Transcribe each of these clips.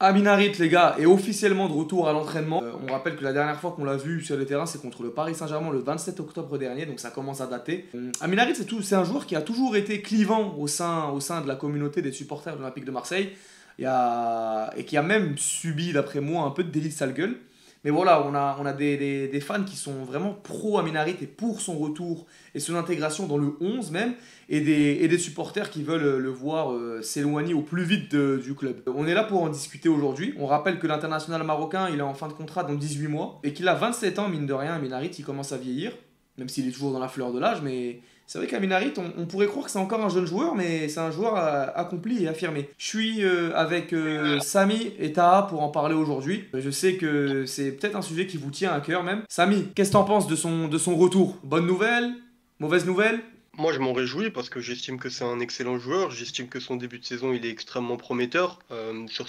Amin Harit, les gars, est officiellement de retour à l'entraînement. On rappelle que la dernière fois qu'on l'a vu sur le terrain, c'est contre le Paris Saint-Germain le 27 octobre dernier, donc ça commence à dater. Amin Harit, c'est un joueur qui a toujours été clivant au sein de la communauté des supporters de l'Olympique de Marseille. Et qui a même subi, d'après moi, un peu de délit de sale gueule. Mais voilà, on a des fans qui sont vraiment pro Amin Harit et pour son retour et son intégration dans le 11 même, et des supporters qui veulent le voir s'éloigner au plus vite du club. On est là pour en discuter aujourd'hui. On rappelle que l'international marocain, il est en fin de contrat dans 18 mois et qu'il a 27 ans, mine de rien. Amin Harit, il commence à vieillir, même s'il est toujours dans la fleur de l'âge, mais c'est vrai qu'Amin Harit, on pourrait croire que c'est encore un jeune joueur, mais c'est un joueur accompli et affirmé. Je suis avec Samy et Taha pour en parler aujourd'hui. Je sais que c'est peut-être un sujet qui vous tient à cœur même. Samy, qu'est-ce que t'en penses de son retour? Bonne nouvelle? Mauvaise nouvelle? Moi, je m'en réjouis parce que j'estime que c'est un excellent joueur. J'estime que son début de saison, il est extrêmement prometteur. Sur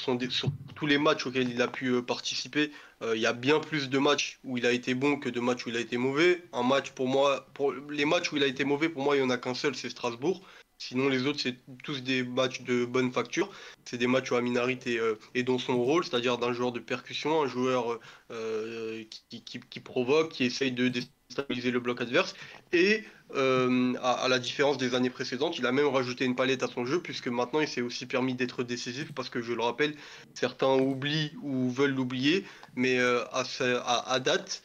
tous les matchs auxquels il a pu participer, il y a bien plus de matchs où il a été bon que de matchs où il a été mauvais. Un match pour moi, pour les matchs où il a été mauvais, pour moi, il n'y en a qu'un seul, c'est Strasbourg. Sinon, les autres, c'est tous des matchs de bonne facture. C'est des matchs où Amin Harit est dans son rôle, c'est-à-dire d'un joueur de percussion, un joueur qui provoque, qui essaye de déstabiliser le bloc adverse. Et à la différence des années précédentes, il a même rajouté une palette à son jeu, puisque maintenant il s'est aussi permis d'être décisif, parce que je le rappelle, certains oublient ou veulent l'oublier, mais à date,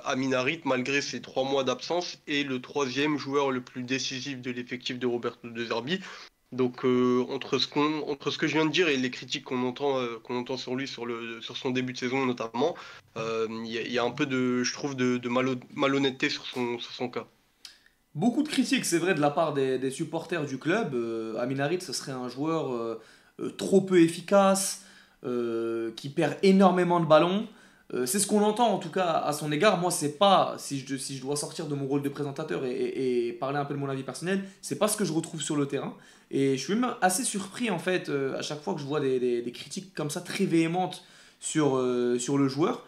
Amin Harit, malgré ses 3 mois d'absence, est le troisième joueur le plus décisif de l'effectif de Roberto De Zerbi. Donc entre ce que je viens de dire et les critiques qu'on entend sur lui sur son début de saison notamment, il y a un peu je trouve de malhonnêteté sur son cas. Beaucoup de critiques, c'est vrai, de la part des supporters du club. Amin Harit, ce serait un joueur trop peu efficace, qui perd énormément de ballons. C'est ce qu'on entend en tout cas à son égard. Moi, c'est pas, si je dois sortir de mon rôle de présentateur et parler un peu de mon avis personnel, c'est pas ce que je retrouve sur le terrain. Et je suis même assez surpris en fait à chaque fois que je vois des critiques comme ça très véhémentes sur le joueur.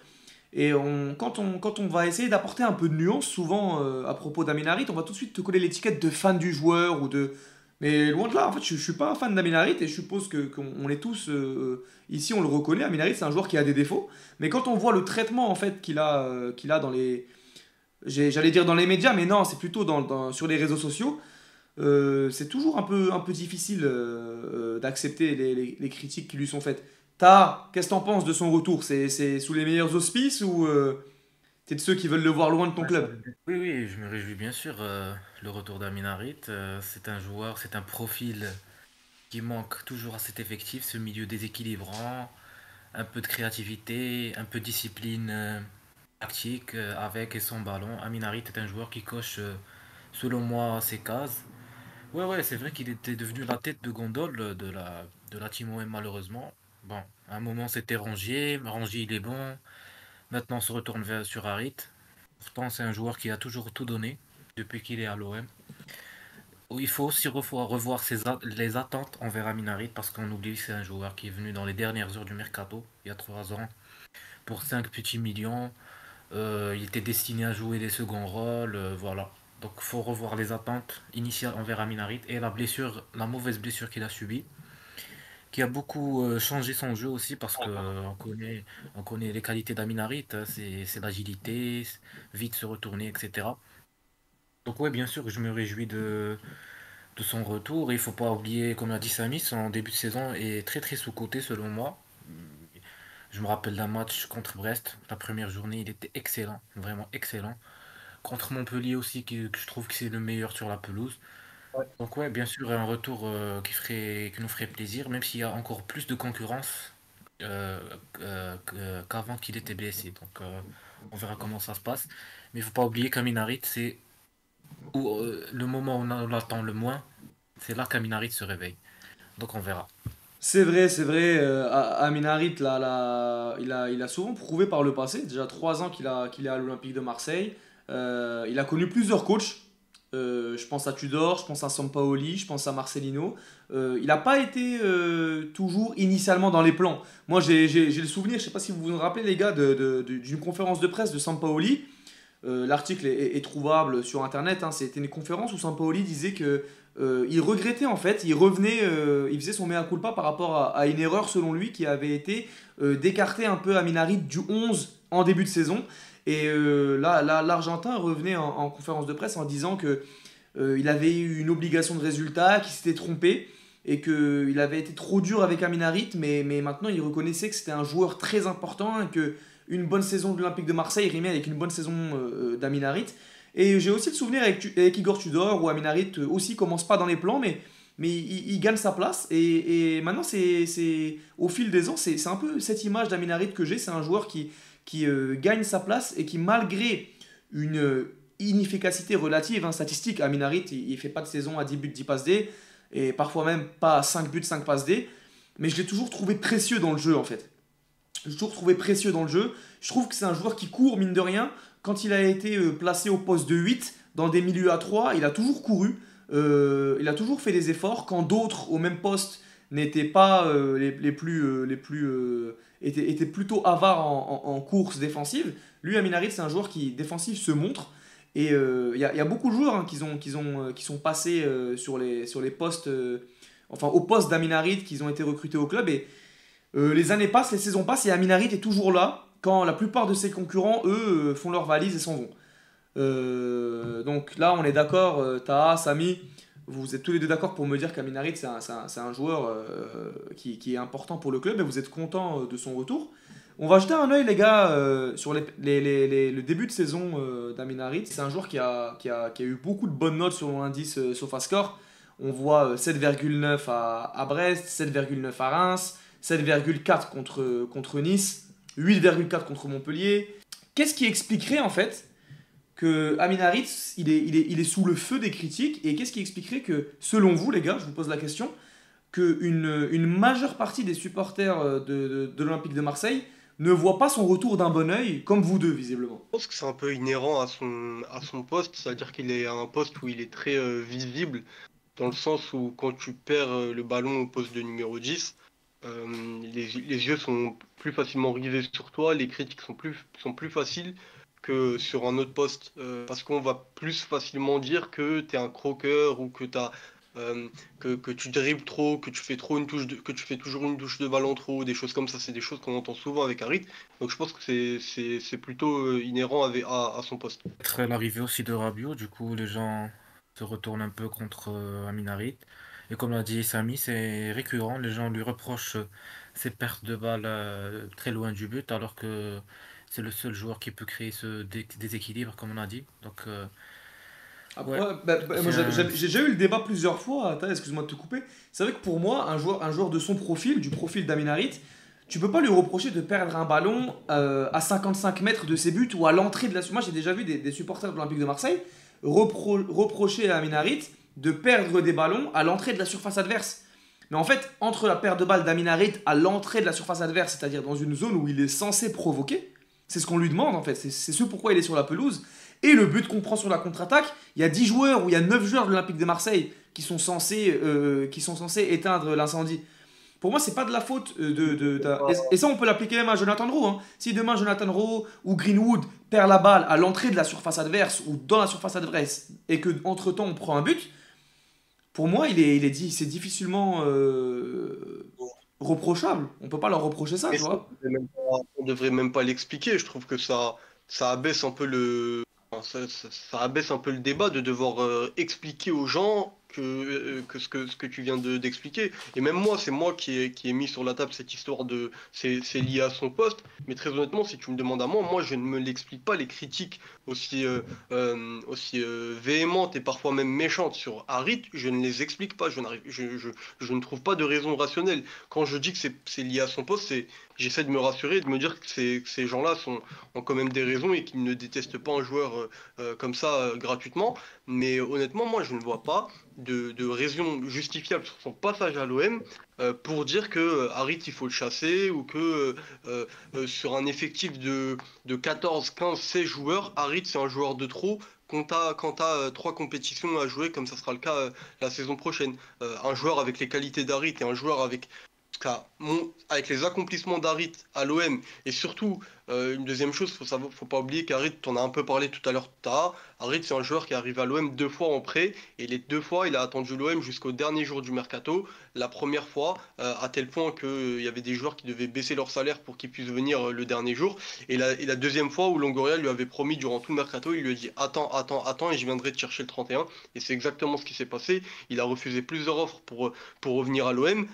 Et quand on va essayer d'apporter un peu de nuance, souvent à propos d'Amin Harit, on va tout de suite te coller l'étiquette de fan du joueur ou de. Mais loin de là, en fait, je suis pas un fan d'Amin Harit et je suppose qu'on est tous ici, on le reconnaît. Amin Harit, c'est un joueur qui a des défauts, mais quand on voit le traitement en fait qu'il a dans les, j'allais dire dans les médias, mais non, c'est plutôt sur les réseaux sociaux. C'est toujours un peu difficile d'accepter les critiques qui lui sont faites. Qu'est-ce que t'en penses de son retour? C'est sous les meilleurs auspices ou t'es de ceux qui veulent le voir loin de ton Ouais, ça club? veut dire- Oui, oui, je me réjouis bien sûr. Le retour d'Amin Harit, c'est un joueur, c'est un profil qui manque toujours à cet effectif, ce milieu déséquilibrant, un peu de créativité, un peu de discipline tactique avec et sans ballon. Amin Harit est un joueur qui coche, selon moi, ses cases. Ouais, ouais, c'est vrai qu'il était devenu la tête de gondole de la Team OM malheureusement. Bon, à un moment c'était Rangier, Rangier il est bon. Maintenant on se retourne sur Harit. Pourtant c'est un joueur qui a toujours tout donné depuis qu'il est à l'OM. Il faut aussi revoir les attentes envers Amin Harit parce qu'on oublie que c'est un joueur qui est venu dans les dernières heures du mercato, il y a 3 ans, pour 5 petits millions. Il était destiné à jouer des seconds rôles, voilà. Donc il faut revoir les attentes initiales envers Amin Harit et la mauvaise blessure qu'il a subie, qui a beaucoup changé son jeu aussi parce que on connaît les qualités d'Amin Harit, hein, c'est l'agilité, vite se retourner, etc. Donc ouais, bien sûr que je me réjouis de son retour. Et il faut pas oublier, comme l'a dit Samy, son début de saison est très très sous-coté selon moi. Je me rappelle d'un match contre Brest, la première journée, il était excellent, vraiment excellent. Contre Montpellier aussi, que je trouve que c'est le meilleur sur la pelouse. Donc ouais, bien sûr, un retour qui nous ferait plaisir, même s'il y a encore plus de concurrence qu'avant qu'il était blessé. Donc on verra comment ça se passe. Mais il faut pas oublier qu'Amin Harit, c'est le moment où on l'attend le moins, c'est là qu'Amin Harit se réveille. Donc on verra. C'est vrai. Amin Harit, il a souvent prouvé par le passé. Déjà 3 ans qu'il est à l'Olympique de Marseille. Il a connu plusieurs coachs. Je pense à Tudor, je pense à Sampaoli, je pense à Marcelino. Il n'a pas été toujours initialement dans les plans. Moi, j'ai le souvenir, je ne sais pas si vous vous rappelez, les gars, d'une conférence de presse de Sampaoli. L'article est trouvable sur internet, hein. C'était une conférence où Sampaoli disait que il regrettait en fait, il revenait, il faisait son mea culpa par rapport à une erreur selon lui qui avait été d'écarter un peu Amin Harit du 11 en début de saison. Et l'Argentin revenait en conférence de presse en disant que il avait eu une obligation de résultat, qu'il s'était trompé et qu'il avait été trop dur avec Amin Harit, mais maintenant il reconnaissait que c'était un joueur très important et que une bonne saison de l'Olympique de Marseille rimait avec une bonne saison d'Amin Harit. Et j'ai aussi le souvenir avec Igor Tudor où Amin Harit aussi commence pas dans les plans, mais il gagne sa place. Et maintenant, au fil des ans, c'est un peu cette image d'Amin Harit que j'ai. C'est un joueur qui gagne sa place et qui, malgré une inefficacité relative, hein, statistique, Amin Harit, il fait pas de saison à 10 buts, 10 passes D, et parfois même pas à 5 buts, 5 passes D. Mais je l'ai toujours trouvé précieux dans le jeu, en fait. Je l'ai toujours trouvé précieux dans le jeu. Je trouve que c'est un joueur qui court, mine de rien. Quand il a été placé au poste de 8, dans des milieux à 3, il a toujours couru. Il a toujours fait des efforts. Quand d'autres, au même poste, n'étaient pas étaient plutôt avares en course défensive, lui, Amin Harit, c'est un joueur qui, défensif, se montre. Et y a beaucoup de joueurs hein, qui sont passés sur les postes, enfin au poste d'Amin Harit, qui ont été recrutés au club. Et les années passent, les saisons passent, et Amin Harit est toujours là quand la plupart de ses concurrents, eux, font leurs valises et s'en vont. Donc là, on est d'accord, Taha, Samy, vous êtes tous les deux d'accord pour me dire qu'Amin Harit, c'est un joueur qui est important pour le club et vous êtes content de son retour. On va jeter un œil, les gars, sur le début de saison d'Amin Harit. C'est un joueur qui a eu beaucoup de bonnes notes sur l'indice SofaScore. On voit 7,9 à Brest, 7,9 à Reims, 7,4 contre Nice, 8,4 contre Montpellier. Qu'est-ce qui expliquerait en fait que Amin Harit, il est sous le feu des critiques, et qu'est-ce qui expliquerait que, selon vous les gars, je vous pose la question, qu'une majeure partie des supporters de l'Olympique de Marseille ne voit pas son retour d'un bon œil, comme vous deux visiblement? Je pense que c'est un peu inhérent à son poste, c'est-à-dire qu'il est à un poste où il est très visible, dans le sens où quand tu perds le ballon au poste de numéro 10, les yeux sont plus facilement rivés sur toi, les critiques sont plus faciles que sur un autre poste, parce qu'on va plus facilement dire que tu es un croqueur ou que tu dribbles trop, que tu fais trop que tu fais toujours une touche de ballon trop, des choses comme ça, c'est des choses qu'on entend souvent avec Harit. Donc je pense que c'est plutôt inhérent à son poste. Peut-être l'arrivée aussi de Rabiot, du coup, les gens se retournent un peu contre Amin Harit. Et comme l'a dit Samy, c'est récurrent, les gens lui reprochent ses pertes de balles très loin du but, alors que c'est le seul joueur qui peut créer ce déséquilibre, comme on a dit. Donc, Après, ouais, moi, c'est j'ai déjà eu le débat plusieurs fois, excuse-moi de te couper. C'est vrai que pour moi, un joueur de son profil, du profil d'Amin Harit, tu peux pas lui reprocher de perdre un ballon à 55 mètres de ses buts ou à l'entrée de la surface. Moi, j'ai déjà vu des supporters de l'Olympique de Marseille reprocher à Amin Harit de perdre des ballons à l'entrée de la surface adverse. Mais en fait, entre la perte de balle d'Amin Harit à l'entrée de la surface adverse, c'est-à-dire dans une zone où il est censé provoquer, c'est ce qu'on lui demande en fait, c'est ce pourquoi il est sur la pelouse. Et le but qu'on prend sur la contre-attaque, il y a 10 joueurs ou il y a 9 joueurs de l'Olympique de Marseille qui sont censés éteindre l'incendie. Pour moi, c'est pas de la faute et ça, on peut l'appliquer même à Jonathan Rowe. Hein. Si demain Jonathan Rowe ou Greenwood perd la balle à l'entrée de la surface adverse ou dans la surface adverse et que entre temps on prend un but, pour moi, c'est difficilement reprochable. On peut pas leur reprocher ça, Mais tu ça, vois. on devrait même pas l'expliquer. Je trouve que ça abaisse un peu enfin, ça abaisse un peu le débat de devoir expliquer aux gens que ce que tu viens d'expliquer. Et même moi, c'est moi qui ai mis sur la table cette histoire de c'est lié à son poste. Mais très honnêtement, si tu me demandes à moi, je ne me l'explique pas. Les critiques aussi véhémentes et parfois même méchantes sur Harit, je ne les explique pas. Je ne trouve pas de raison rationnelle. Quand je dis que c'est lié à son poste, j'essaie de me rassurer et de me dire que ces gens-là ont quand même des raisons et qu'ils ne détestent pas un joueur comme ça gratuitement. Mais honnêtement, moi, je ne vois pas de raison justifiable sur son passage à l'OM pour dire que Harit, il faut le chasser ou que sur un effectif de 14, 15, 16 joueurs, Harit, c'est un joueur de trop. Quand t'as 3 compétitions à jouer, comme ça sera le cas la saison prochaine, un joueur avec les qualités d'Harit et un joueur avec les accomplissements d'Harit à l'OM et surtout Une deuxième chose, faut pas oublier qu'Harit, t'en as un peu parlé tout à l'heure, Harit, c'est un joueur qui arrive à l'OM 2 fois en prêt, et les 2 fois, il a attendu l'OM jusqu'au dernier jour du mercato. La première fois, à tel point qu'il y avait des joueurs qui devaient baisser leur salaire pour qu'ils puissent venir le dernier jour. Et la deuxième fois où Longoria lui avait promis durant tout le mercato, il lui a dit attends, attends, attends, et je viendrai te chercher le 31. Et c'est exactement ce qui s'est passé. Il a refusé plusieurs offres pour revenir à l'OM.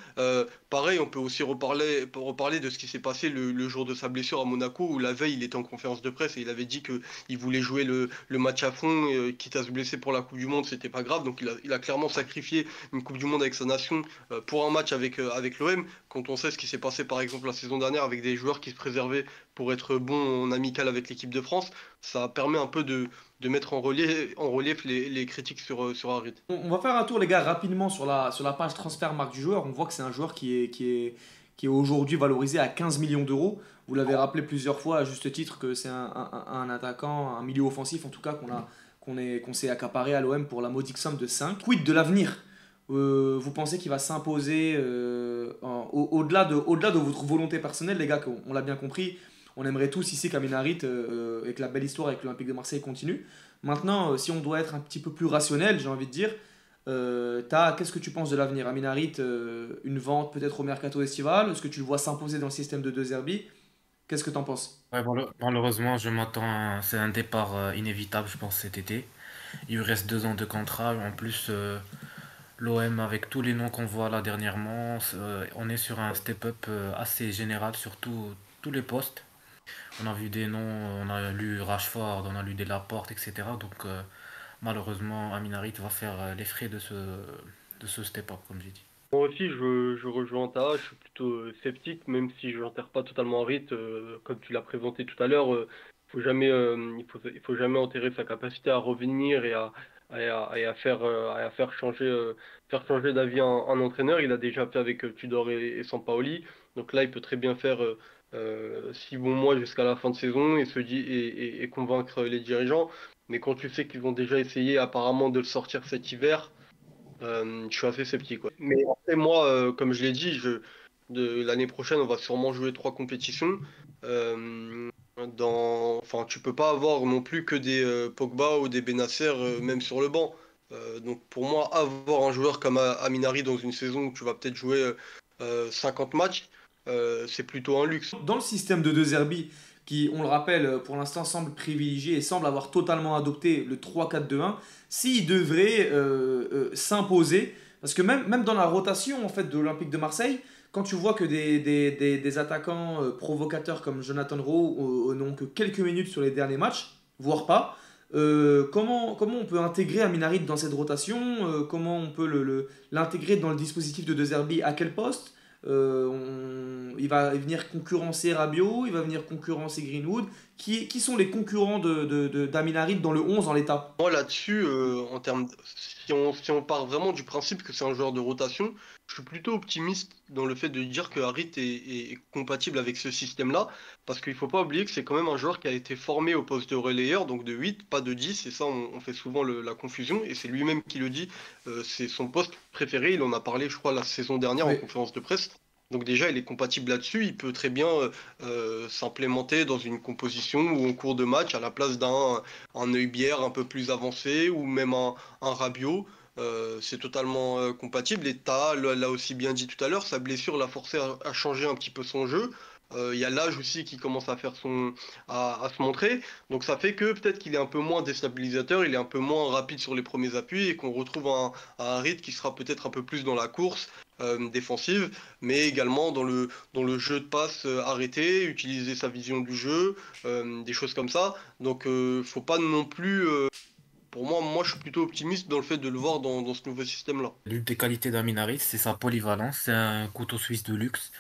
Pareil, on peut aussi reparler de ce qui s'est passé le jour de sa blessure à Monaco, où la veille, il était en conférence de presse et il avait dit qu'il voulait jouer le match à fond, quitte à se blesser pour la Coupe du Monde, c'était pas grave. Donc il a clairement sacrifié une Coupe du Monde avec sa nation pour un match avec l'OM. Quand on sait ce qui s'est passé par exemple la saison dernière avec des joueurs qui se préservaient pour être bons en amical avec l'équipe de France, ça permet un peu de mettre en relief les critiques sur Harit. On va faire un tour, les gars, rapidement sur la page transfert marque du joueur. On voit que c'est un joueur qui est aujourd'hui valorisé à 15 millions d'euros. Vous l'avez rappelé plusieurs fois à juste titre que c'est un attaquant, un milieu offensif en tout cas qu'on s'est accaparé à l'OM pour la modique somme de 5. Quid de l'avenir? Vous pensez qu'il va s'imposer au-delà de votre volonté personnelle, les gars, on l'a bien compris. On aimerait tous ici qu'Amin Harit et que la belle histoire avec l'Olympique de Marseille continue. Maintenant, si on doit être un petit peu plus rationnel, j'ai envie de dire, qu'est-ce que tu penses de l'avenir? Amin Harit, une vente peut-être au mercato estival? Est-ce que tu le vois s'imposer dans le système de deux Zerbi? Qu'est-ce que tu en penses? Ouais, malheureusement, je m'attends c'est un départ inévitable, je pense, cet été. Il lui reste 2 ans de contrat. En plus, l'OM, avec tous les noms qu'on voit là dernièrement, on est sur un step-up assez général sur tous les postes. On a vu des noms, on a lu Rashford, on a lu Delaporte, etc. Donc, malheureusement, Amin Harit va faire les frais de ce step-up, comme j'ai dit. Moi aussi, je rejoins ta, je suis plutôt sceptique, même si je n'enterre pas totalement Harit, comme tu l'as présenté tout à l'heure. Il faut jamais enterrer sa capacité à revenir et à faire changer d'avis un entraîneur. Il a déjà fait avec Tudor et Sampaoli, donc là, il peut très bien faire 6 bons mois jusqu'à la fin de saison et convaincre les dirigeants. Mais quand tu sais qu'ils vont déjà essayer apparemment de le sortir cet hiver. Je suis assez sceptique, ouais. Mais après, moi, comme je l'ai dit, de l'année prochaine, on va sûrement jouer 3 compétitions. Enfin, tu peux pas avoir non plus que des Pogba ou des Benacer, même sur le banc. Donc pour moi, avoir un joueur comme Aminari dans une saison où tu vas peut-être jouer 50 matchs, c'est plutôt un luxe. Dans le système de deux Zerbi, qui, on le rappelle, pour l'instant semble privilégier et semble avoir totalement adopté le 3-4-2-1, s'il devrait s'imposer, parce que même dans la rotation en fait, de l'Olympique de Marseille, quand tu vois que des attaquants provocateurs comme Jonathan Rowe n'ont que quelques minutes sur les derniers matchs, voire pas, comment on peut intégrer Amin Harit dans cette rotation? Comment on peut l'intégrer dans le dispositif de De Zerbi? À quel poste? Il va venir concurrencer Rabiot, il va venir concurrencer Greenwood. Qui sont les concurrents d'Amin Harit dans le 11 en l'état? Moi là-dessus, en termes si on part vraiment du principe que c'est un joueur de rotation, je suis plutôt optimiste dans le fait de dire que Harit est compatible avec ce système-là, parce qu'il faut pas oublier que c'est quand même un joueur qui a été formé au poste de relayeur, donc de 8, pas de 10, et ça on fait souvent la confusion, et c'est lui-même qui le dit, c'est son poste préféré, il en a parlé je crois la saison dernière en Oui. conférence de presse. Donc déjà, il est compatible là-dessus. Il peut très bien s'implémenter dans une composition ou en cours de match à la place d'un un œil-bière un peu plus avancé ou même un Rabiot. C'est totalement compatible. Et Taha l'a aussi bien dit tout à l'heure, sa blessure l'a forcé à changer un petit peu son jeu. Il y a l'âge aussi qui commence à se montrer. Donc ça fait que peut-être qu'il est un peu moins déstabilisateur, il est un peu moins rapide sur les premiers appuis et qu'on retrouve un rythme qui sera peut-être un peu plus dans la course défensive, mais également dans le jeu de passe arrêté, utiliser sa vision du jeu, des choses comme ça. Donc faut pas non plus. Pour moi, je suis plutôt optimiste dans le fait de le voir dans ce nouveau système-là. L'une des qualités d'Amin Harit, c'est sa polyvalence. C'est un couteau suisse de luxe.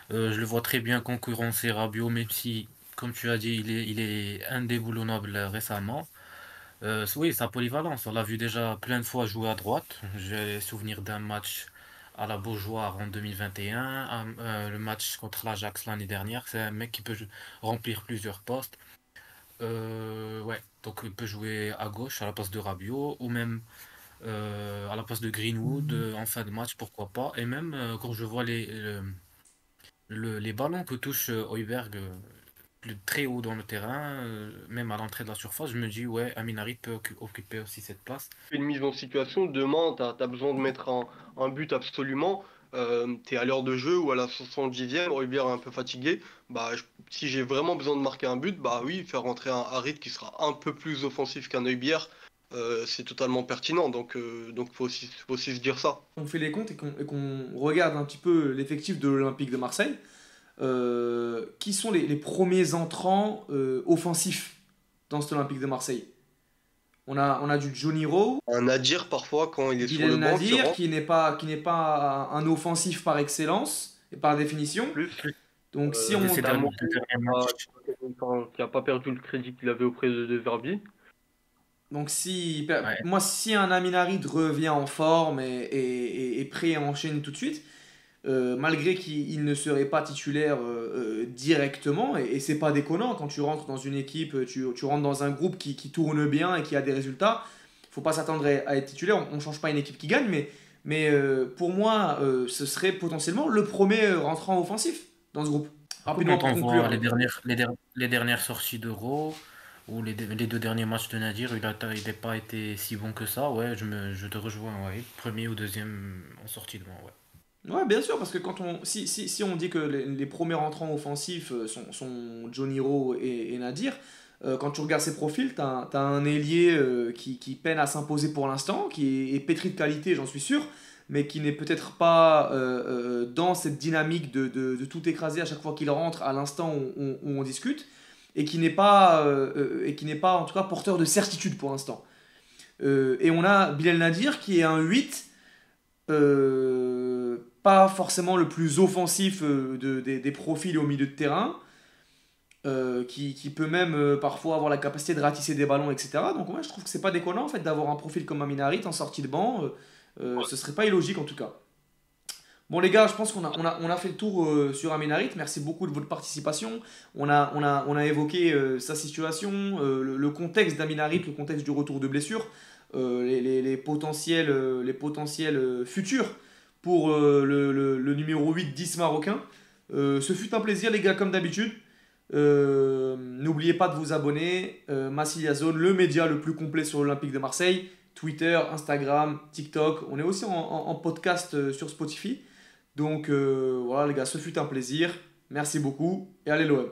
Je le vois très bien concurrencer Rabiot, même si, comme tu as dit, il est indéboulonnable récemment. Oui, sa polyvalence, on l'a vu déjà plein de fois jouer à droite. J'ai souvenir d'un match à la Beaujoire en 2021, le match contre l'Ajax l'année dernière. C'est un mec qui peut remplir plusieurs postes. Ouais, donc il peut jouer à gauche à la place de Rabiot ou même à la place de Greenwood en fin de match, pourquoi pas. Et même quand je vois les ballons que touche Højbjerg, très haut dans le terrain, même à l'entrée de la surface. Je me dis, ouais, Amin Harit peut occuper aussi cette place. Une mise en situation, demain, tu as besoin de mettre un but absolument. Tu es à l'heure de jeu ou à la 70e, Hojbjerg est un peu fatigué. Bah, si j'ai vraiment besoin de marquer un but, bah oui, faire rentrer un Harit qui sera un peu plus offensif qu'un Hojbjerg, c'est totalement pertinent. Donc faut aussi se dire ça. On fait les comptes et qu'on regarde un petit peu l'effectif de l'Olympique de Marseille. Qui sont les premiers entrants offensifs dans cet Olympique de Marseille? On a du Johnny Rowe, Un Nadir, parfois, quand il est sur Bilal le banc, qui Nadir, rentre qui n'est pas un offensif par excellence et par définition. plus. Donc si De on... ces Damo, derniers matchs. qui a pas perdu le crédit qu'il avait auprès de Verbi. Donc si, Ouais. moi, si un Amin Harit revient en forme et est prêt à enchaîner tout de suite, malgré qu'il ne serait pas titulaire directement, et c'est pas déconnant quand tu rentres dans une équipe, tu rentres dans un groupe qui tourne bien et qui a des résultats, faut pas s'attendre à être titulaire, on change pas une équipe qui gagne, mais pour moi, ce serait potentiellement le premier rentrant offensif dans ce groupe. Rapidement Quand pour on conclure. voit les dernières sorties d'Euro ou les deux derniers matchs de Nadir, il n'a pas été si bon que ça. Ouais, je te rejoins. Ouais. Premier ou deuxième en sortie de banc. Ouais. Ouais, bien sûr, parce que si on dit que les premiers rentrants offensifs sont Johnny Rowe et Nadir, quand tu regardes ses profils, t'as un ailier qui peine à s'imposer pour l'instant, qui est pétri de qualité, j'en suis sûr, mais qui n'est peut-être pas dans cette dynamique de tout écraser à chaque fois qu'il rentre à l'instant où on discute, et qui n'est pas en tout cas porteur de certitude pour l'instant. Et on a Bilal Nadir qui est un 8, pas forcément le plus offensif des profils au milieu de terrain, qui peut même parfois avoir la capacité de ratisser des ballons, etc. Donc ouais, je trouve que c'est pas déconnant en fait d'avoir un profil comme Amin Harit en sortie de banc. Ce serait pas illogique en tout cas. Bon les gars, je pense qu'on a fait le tour sur Amin Harit. Merci beaucoup de votre participation. On a évoqué sa situation, le contexte d'Amin Harit, le contexte du retour de blessure, les potentiels futurs pour le numéro 8-10 marocain. Ce fut un plaisir les gars comme d'habitude. N'oubliez pas de vous abonner. Massilia Zone, le média le plus complet sur l'Olympique de Marseille. Twitter, Instagram, TikTok. On est aussi en podcast sur Spotify. Donc voilà les gars, ce fut un plaisir. Merci beaucoup et allez l'OM.